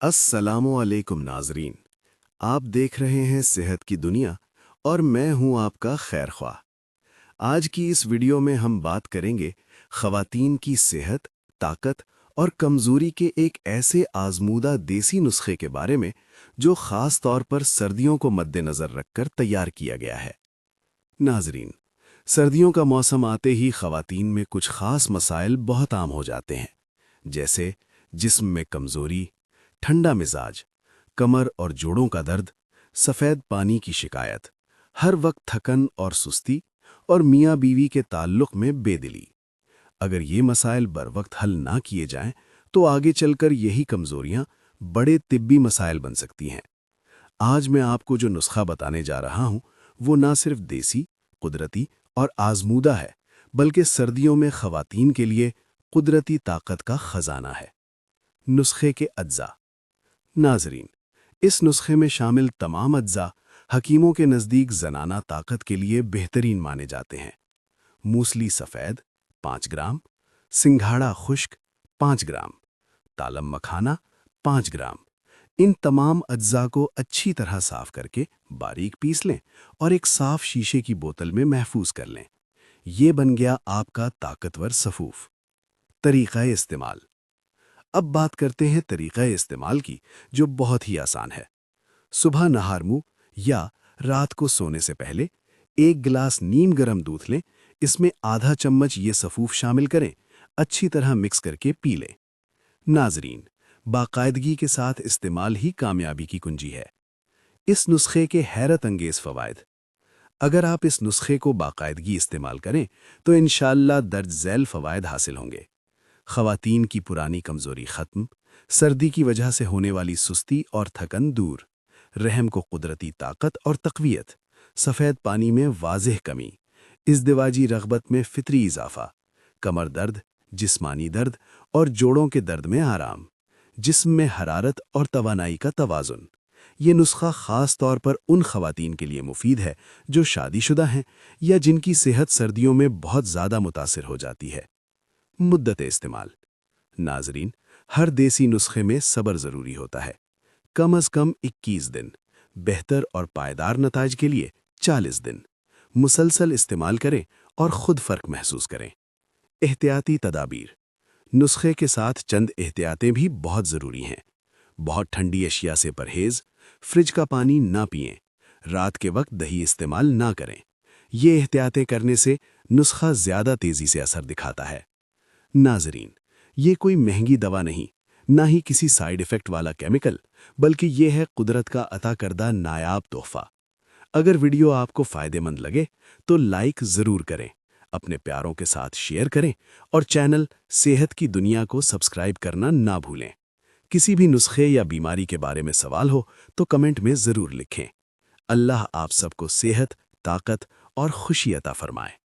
السلام علیکم ناظرین، آپ دیکھ رہے ہیں صحت کی دنیا اور میں ہوں آپ کا خیر خواہ۔ آج کی اس ویڈیو میں ہم بات کریں گے خواتین کی صحت، طاقت اور کمزوری کے ایک ایسے آزمودہ دیسی نسخے کے بارے میں جو خاص طور پر سردیوں کو مد نظر رکھ کر تیار کیا گیا ہے۔ ناظرین، سردیوں کا موسم آتے ہی خواتین میں کچھ خاص مسائل بہت عام ہو جاتے ہیں، جیسے جسم میں کمزوری، ٹھنڈا مزاج، کمر اور جوڑوں کا درد، سفید پانی کی شکایت، ہر وقت تھکن اور سستی، اور میاں بیوی کے تعلق میں بے دلی۔ اگر یہ مسائل بر وقت حل نہ کیے جائیں تو آگے چل کر یہی کمزوریاں بڑے طبی مسائل بن سکتی ہیں۔ آج میں آپ کو جو نسخہ بتانے جا رہا ہوں وہ نہ صرف دیسی، قدرتی اور آزمودہ ہے، بلکہ سردیوں میں خواتین کے لیے قدرتی طاقت کا خزانہ ہے۔ نسخے کے اجزاء۔ ناظرین، اس نسخے میں شامل تمام اجزاء حکیموں کے نزدیک زنانہ طاقت کے لیے بہترین مانے جاتے ہیں۔ موسلی سفید 5 گرام، سنگھاڑا خشک 5 گرام، تالم مکھانا 5 گرام۔ ان تمام اجزاء کو اچھی طرح صاف کر کے باریک پیس لیں اور ایک صاف شیشے کی بوتل میں محفوظ کر لیں۔ یہ بن گیا آپ کا طاقتور سفوف۔ طریقہ استعمال۔ اب بات کرتے ہیں طریقہ استعمال کی، جو بہت ہی آسان ہے۔ صبح نہار منہ یا رات کو سونے سے پہلے 1 گلاس نیم گرم دودھ لیں، اس میں آدھا چمچ یہ سفوف شامل کریں، اچھی طرح مکس کر کے پی لیں۔ ناظرین، باقاعدگی کے ساتھ استعمال ہی کامیابی کی کنجی ہے۔ اس نسخے کے حیرت انگیز فوائد۔ اگر آپ اس نسخے کو باقاعدگی استعمال کریں تو انشاءاللہ درج ذیل فوائد حاصل ہوں گے۔ خواتین کی پرانی کمزوری ختم، سردی کی وجہ سے ہونے والی سستی اور تھکن دور، رحم کو قدرتی طاقت اور تقویت، سفید پانی میں واضح کمی، ازدواجی رغبت میں فطری اضافہ، کمر درد، جسمانی درد اور جوڑوں کے درد میں آرام، جسم میں حرارت اور توانائی کا توازن۔ یہ نسخہ خاص طور پر ان خواتین کے لیے مفید ہے جو شادی شدہ ہیں یا جن کی صحت سردیوں میں بہت زیادہ متاثر ہو جاتی ہے۔ مدت استعمال۔ ناظرین، ہر دیسی نسخے میں صبر ضروری ہوتا ہے۔ کم از کم 21 دن، بہتر اور پائیدار نتائج کے لیے 40 دن۔ مسلسل استعمال کریں اور خود فرق محسوس کریں۔ احتیاطی تدابیر۔ نسخے کے ساتھ چند احتیاطیں بھی بہت ضروری ہیں۔ بہت ٹھنڈی اشیاء سے پرہیز، فریج کا پانی نہ پئیں، رات کے وقت دہی استعمال نہ کریں۔ یہ احتیاطیں کرنے سے نسخہ زیادہ تیزی سے اثر دکھاتا ہے۔ ناظرین، یہ کوئی مہنگی دوا نہیں، نہ ہی کسی سائیڈ ایفیکٹ والا کیمیکل، بلکہ یہ ہے قدرت کا عطا کردہ نایاب تحفہ۔ اگر ویڈیو آپ کو فائدہ مند لگے تو لائک ضرور کریں، اپنے پیاروں کے ساتھ شیئر کریں اور چینل صحت کی دنیا کو سبسکرائب کرنا نہ بھولیں۔ کسی بھی نسخے یا بیماری کے بارے میں سوال ہو تو کمنٹ میں ضرور لکھیں۔ اللہ آپ سب کو صحت، طاقت اور خوشی عطا فرمائے۔